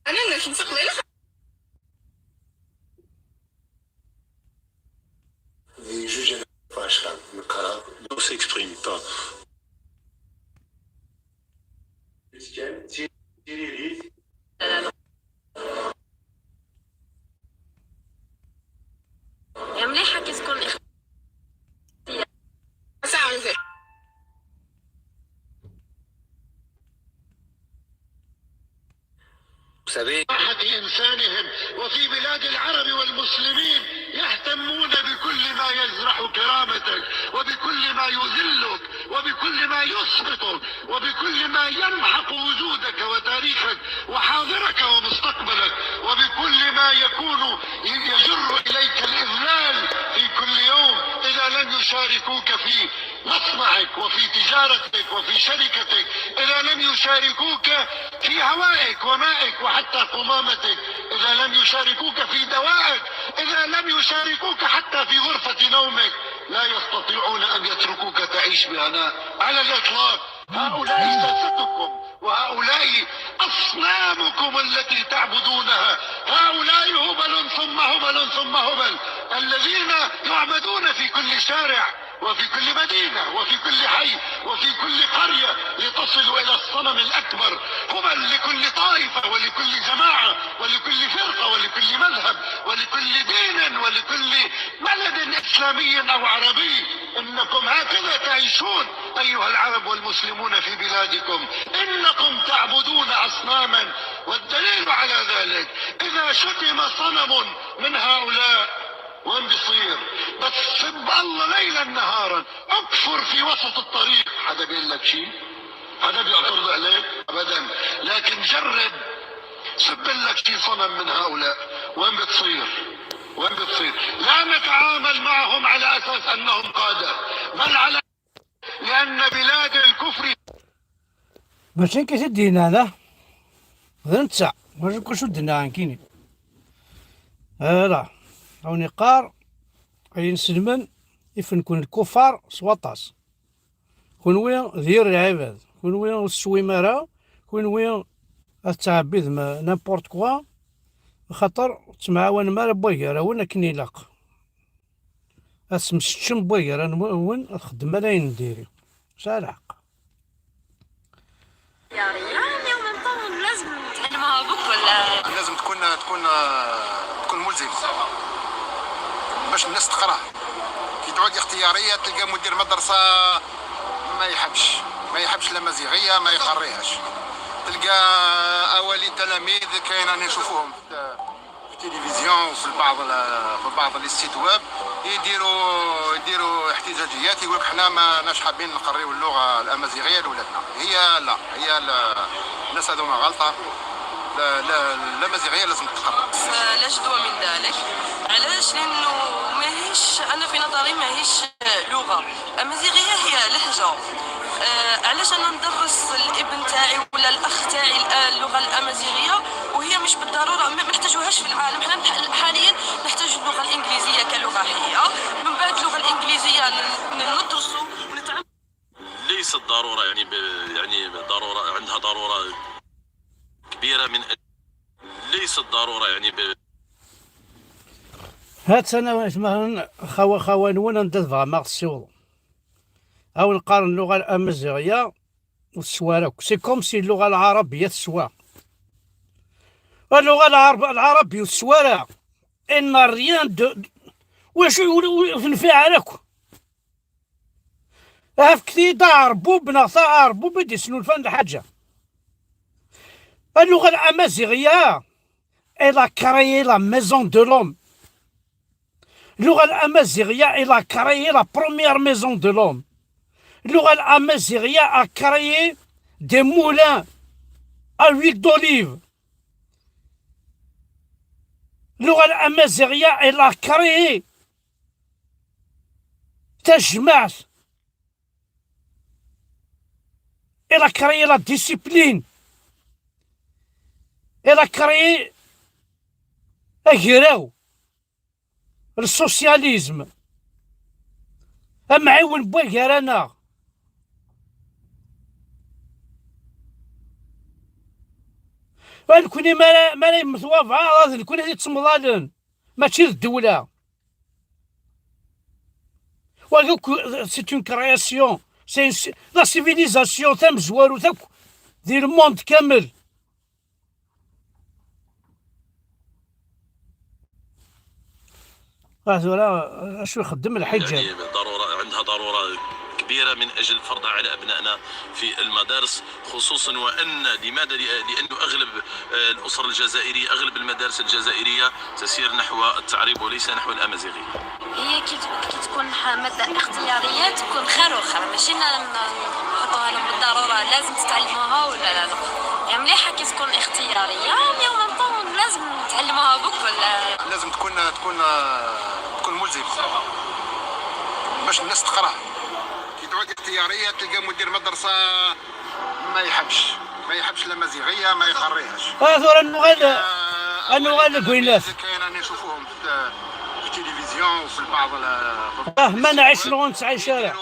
أنا نفسق ليلة Les juges ne s'expriment pas. يا مليحة كي تكون ساعة زين. راحة إنسانهم. وفي بلاد العرب والمسلمين يهتمون بكل ما يجرح كرامتك، وبكل ما يذلك، وبكل ما يسقطك، وبكل ما يمحق وجودك وتاريخك وحاضرك ومستقبلك، وبكل ما يكون يجر إليك الإذلال في كل يوم إذا لم يشاركوك في مصنعك وفي تجارتك وفي شركتك، إذا لم يشاركوك في هوائك ومائك وحتى قمامتك، إذا لم يشاركوك في دوائك، إذا لم يشاركوك حتى في غرفة نومك، لا يستطيعون أن يتركوك تعيش بهناء على الإطلاق. هؤلاء ساستكم، وهؤلاء أصنامكم التي تعبدونها، هؤلاء هبل ثم هبل ثم هبل الذين يعبدون في كل شارع وفي كل مدينة وفي كل حي وفي كل قرية لتصلوا إلى الصنم الأكبر. هبل لكل طائفة ولكل جماعة ولكل فرقة ولكل مذهب ولكل دين ولكل بلد إسلامي أو عربي. إنكم هكذا تعيشون أيها العرب والمسلمون في بلادكم، إنكم تعبدون أصناما. والدليل على ذلك إذا شتم صنم من هؤلاء وين بيصير؟ بس سب الله ليلا نهارا، اكفر في وسط الطريق، حدا بيقول لك شيء؟ حدا بيعترض عليك؟ ابدا. لكن جرب سب لك شيء صنم من هؤلاء، وين بتصير؟ وين بتصير؟ لا نتعامل معهم على اساس انهم قاده، بل على لان بلاد الكفر ماشي كتدينا هذا نتسع ماشي كلشو دينا عنكيني لا أو نقار أي نسلمن إفن كون الكفار سواطاس كون وين دير العباد، كون وين السويمارة، كون وين التعبيد ما نابورت كوا، خاطر تمعاون مال بويا وين كني لاق اسمشتشم بويا وين الخدمة لا نديري ساعة الحق. يعني ومن طول لازم نتعلمها بك ولا لازم تكون ملزم باش الناس تقراه. كي تعود اختياريه تلقى مدير مدرسه ما يحبش الامازيغيه ما يقريهاش، تلقى اولي تلاميذ كاين راني نشوفوهم في التلفزيون وفي بعض السيت ويب يديروا احتجاجيات، يقول لك حنا ماناش حابين نقريو اللغه الامازيغيه لولادنا. هي الناس هذوما غلطه. لا الامازيغيه لازم تقرا. لا جدوى من ذلك. علاش؟ لانه ماهيش، انا في نظري ماهيش لغه امازيغيه، هي لهجه. علاش انا ندرس الابن تاعي ولا الاخ تاعي اللغه الامازيغيه وهي مش بالضروره ما نحتاجوهاش في العالم؟ حنا حاليا نحتاج اللغه الانجليزيه كلغه حيه، من بعد اللغه الانجليزيه ندرسوا ونتعامل. ليست ضروره يعني ضروره عندها ضروره كبيره من ليست ضروره هات سنة مثلا خوان وين ندفع ما السيوط أو نقارن اللغة الأمازيغية والسوارك، سي كوم سي اللغة العربية تسوى. اللغة العربية والسوارك إن ريان دو واش نفيها لك هاف كثير عربو بنغطى عربو بدي سنو الفن الحاجة. اللغة الأمازيغية elle a créé la maison de l'homme. اللغة الأمازيغية elle a créé la première maison de l'homme. اللغة الأمازيغية a créé des moulins à huile d'olive. اللغة الأمازيغية elle a créé تجمع. Elle a créé la discipline. Elle a créé أجراو السوسياليزم أمعيون بوغيرانا ونكوني ما متوافعة غادي نكون هذه تمضالن ماشي الدولة. سي اون كرياسيون، سي لا سيفيليزاسيون تاع مزوارو تاع ديال الموند كامل. هذولا اش يخدم الحجاب. يعني عندها ضروره كبيره من اجل فرضها على ابنائنا في المدارس خصوصا، وان لماذا؟ لانه اغلب الاسر الجزائريه، اغلب المدارس الجزائريه تسير نحو التعريب وليس نحو الامازيغيه. هي كي تكون ماده اختياريه تكون خير وخير، ماشي نحطوها لهم بالضروره لازم تتعلموها ولا لا. يعني مليحه كي تكون اختياريه، مي اون طون لازم نتعلموها بكل. لازم تكون ملزمه باش الناس تقرا. كي تعود اختياريه تلقى مدير مدرسه ما يحبش الامازيغيه، ما يقريهاش. هذول النغال قوينات كاين نشوفوهم في التلفزيون وفي بعض ما نعيش لغون تسعي شارع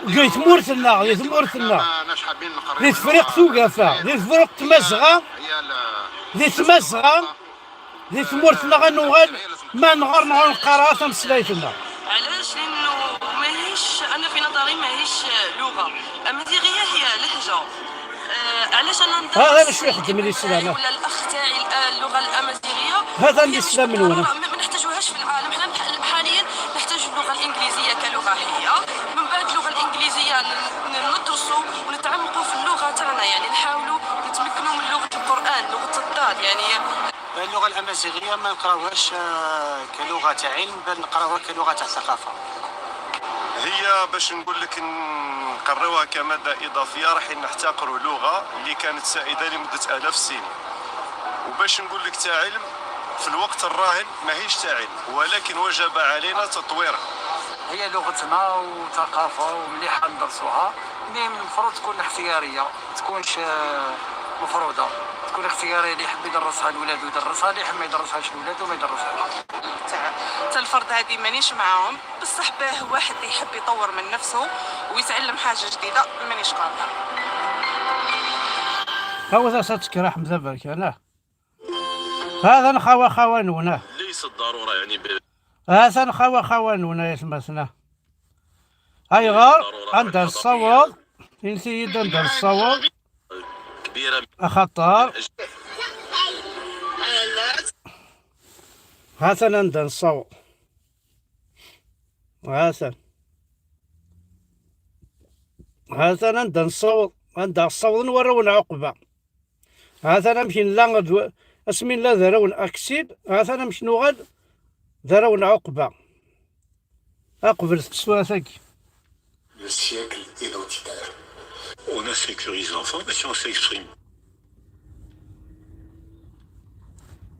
قيت مورثنا ماناش حابين نقريو ذي فريق ثوقافة، ذي فريق تمزغه، ذي تمورثنا غنوغال ما نغار نقراها تمسلايتنا. علاش؟ لانه ماهيش، انا في نظري ماهيش لغه. الامازيغيه هي لهجه. علاش انا ندرس هذا باش يخدم الاسلام ولا الاخ تاعي اللغه الامازيغيه؟ هذا الاسلام من هنا ما نحتاجوهاش في العالم. حنا حاليا نحتاج اللغه الانجليزيه كلغه هي، من بعد اللغه الانجليزيه ندرسوا ونتعمقوا في اللغه تاعنا، يعني نحاولوا نتمكنوا من لغه القران، لغه الضاد. يعني اللغة الأمازيغية ما نقراوهاش كلغة علم، بل نقراوها كلغة ثقافة. هي باش نقول لك نقرروها كمادة إضافية راح نحتقروا لغة اللي كانت سائدة لمدة آلاف السنين. وباش نقول لك تاع علم في الوقت الراهن ماهيش تاع علم، ولكن وجب علينا تطويرها. هي لغتنا وثقافة ومليحة ندرسوها، مي المفروض تكون اختيارية، تكونش مفروضة. تكون اختياريه، اللي يحب يدرسها الولاد ويدرسها، اللي يحب ما يدرسهاش الولاد وما يدرسهاش. تاع الفرد هذه مانيش معاهم، بصح باه واحد يحب يطور من نفسه ويتعلم حاجه جديده مانيش قاطع. هو ذا صدق راح مذبرك انا هذا نخوى خوانونا ليست ضروره يعني هذا نخوى خوانونا يسمسنا هاي غار عند الصواب انتي عند الصواب كبيره خطر حسنا عند الصواب حسنا عند الصواب عند الصواب نورون عقبه هذا نمشي نلغد اسمين لا ذرون اكسيد هذا نمشي نغد ذرون عقبه اقبل السواسك. Le siècle identitaire. On a sécurisé l'information, on s'exprime.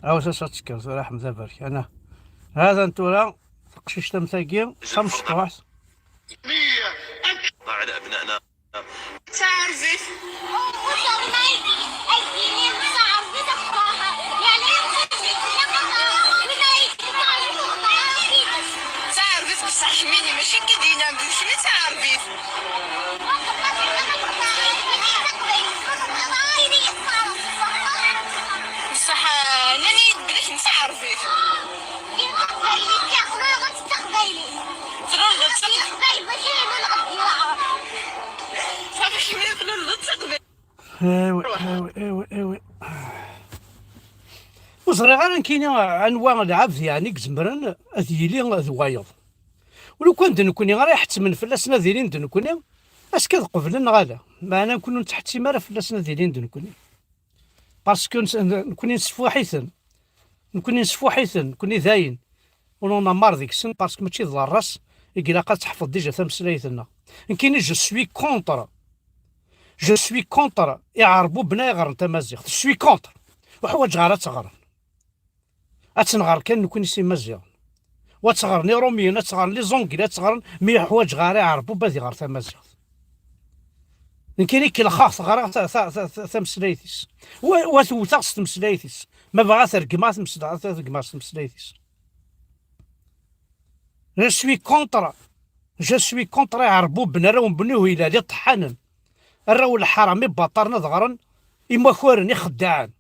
عاوز تذكر صراحة مذبرك أنا هذا أنتورا تقشيش تمساقين خمس طواحس على أبنائنا تعرفي تعرفي بصح حميني ماشي كدينا بشنو تعرفي بصح ناني بلاش نتعرفي ايوي وصرا غير كاين انواع العبث يعني كزمرن اذيلي ذوايض ولو كان نكوني غير يحتمن فلاسنا ديالين نكوني اش كتقبلن غادا معنا نكونوا تحت مره فلاسنا ديالين نكوني باسكو نكوني نسفوحيثن نكوني ذاين ونونا مار ديك السن باسكو ماشي ضل الراس يقلا تحفظ ديجا تمسلايتنا كاين جو سوي كونتر يعربوا بنا يغرن تمازيغ سوي كونتر وحواج غير تغرن اتنغر كان نكون سي مزيغ وتغرني روميين تغرن لي زونغلي تغرن مي حواج غير يعربوا بادي غير تمازيغ كاين كي الخاص غير تمسلايتيس وثوثاغ تمسلايتيس ما بغا ترقما تمسلايتيس جو سوي كونتر يعربوا بنا راهم بنوه الى لي طحانن الراول الحرامي بطارنا ظهرن إما خوارن يخدعان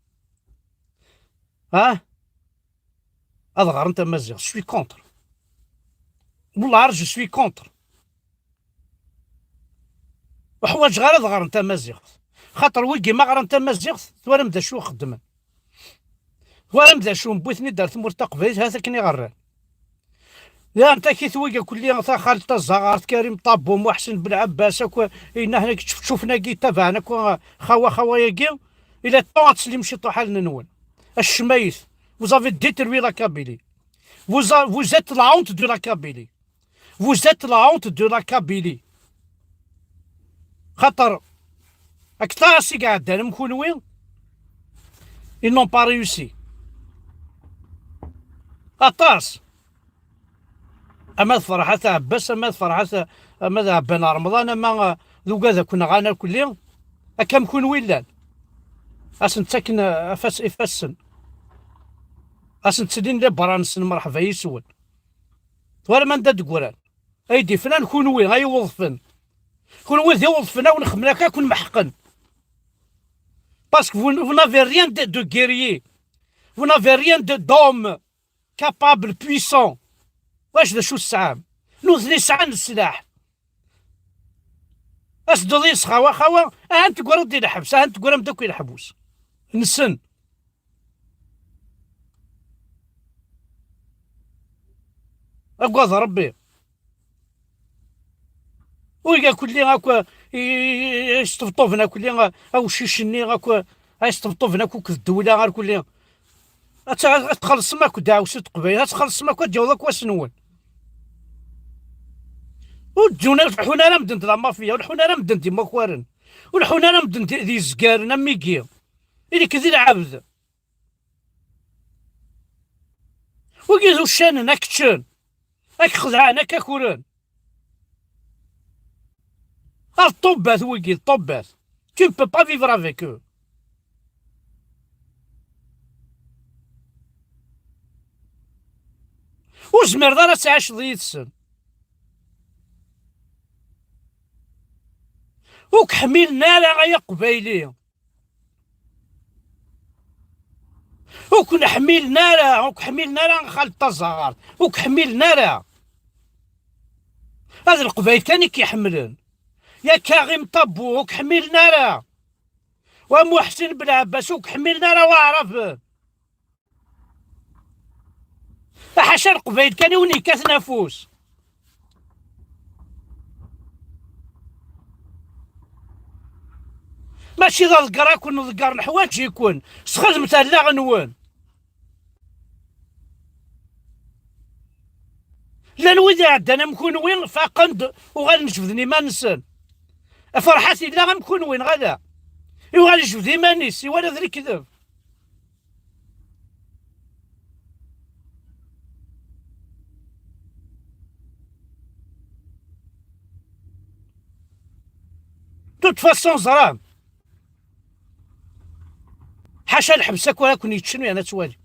أضغر أنت مازيغ سوي كونتر والله جو سوي كونتر وحوايج غير أضغر أنت مازيغ خاطر ويكي ما غير أنت مازيغ ولا مدا شو خدمن ولا مدا شو مبوثني دار ثمور تقبيل هذا كني غران يا انت كي ثويقه كلي خالد الزغارت كريم طابوم وحسن بن عباس إنا هنا شوفنا كي تبعنا خوا ياكي الى طونت اللي مشي طوح لنا نون الشمايث وزافي ديتروي لا كابيلي vous êtes la honte de la Kabylie vous êtes la honte de la Kabylie خاطر اكثر سي قاعد انا مكونوين ils n'ont pas réussi اطاس اما فرحة عباس اما فرحة اما عبانا رمضان اما ذو كذا كنا غانا كلين اكا كون ويلان اسن تسكن افاس افاسن اسن تسدين لي برانسن مرحبا يسون ولا ما ندد قران ايدي فلان كون وين غاي وظفن كون وين ذي وظفنا ونخمنا كا كون محقن باسكو vous n'avez rien de guerrier vous n'avez rien d'homme capable puissant واش ذا شو السعام نوثني سعان السلاح اسدو ذي خوا انت قرا دي الحبس انت قرا مداك الحبوس نسن اقواض ربي ويقا كلي هاكا يستفطوفنا كلي او شيشني هاكا يستفطوفنا كوك الدوله غير كلي تخلص ماكو داوسة قبيله تخلص ماكو ديوضك واسنون وجونا الحنانه مدن لا مافيا والحنانه مدن دي مكوارن والحنانه مدن دي زكارن ميكي اللي كذي العبد وكيزو الشان نكتشن اك خزعان اك كورن الطبات ويكي الطبات tu ne peux pas vivre avec eux وزمر دار تعيش ضيت السن وكحملنا لا غيا قبايلي وكنحملنا لا خالد الزغار وكحملنا لا هذا القبايل كان كيحملن يا كاغي طبو وكحملنا لا ومحسن بن عباس وكحملنا لا واعرف حاشا القبايل كان يوني كاس نفوس ماشي ذا ذكر كون ذكر الحوايج يكون سخدمت لا غنوان لا نويدا عندنا مكون وين فاقند وغنجبدني ما نسن فرحتي لا غنكون وين غدا وغنجبدني ما نسي ولا ذري كذب توت فاسون زرام حاشا الحبسك ولا كون يتشنو انا توالي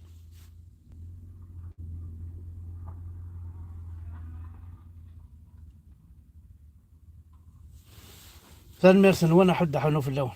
ثان ميرسن وانا حد حنو في اللون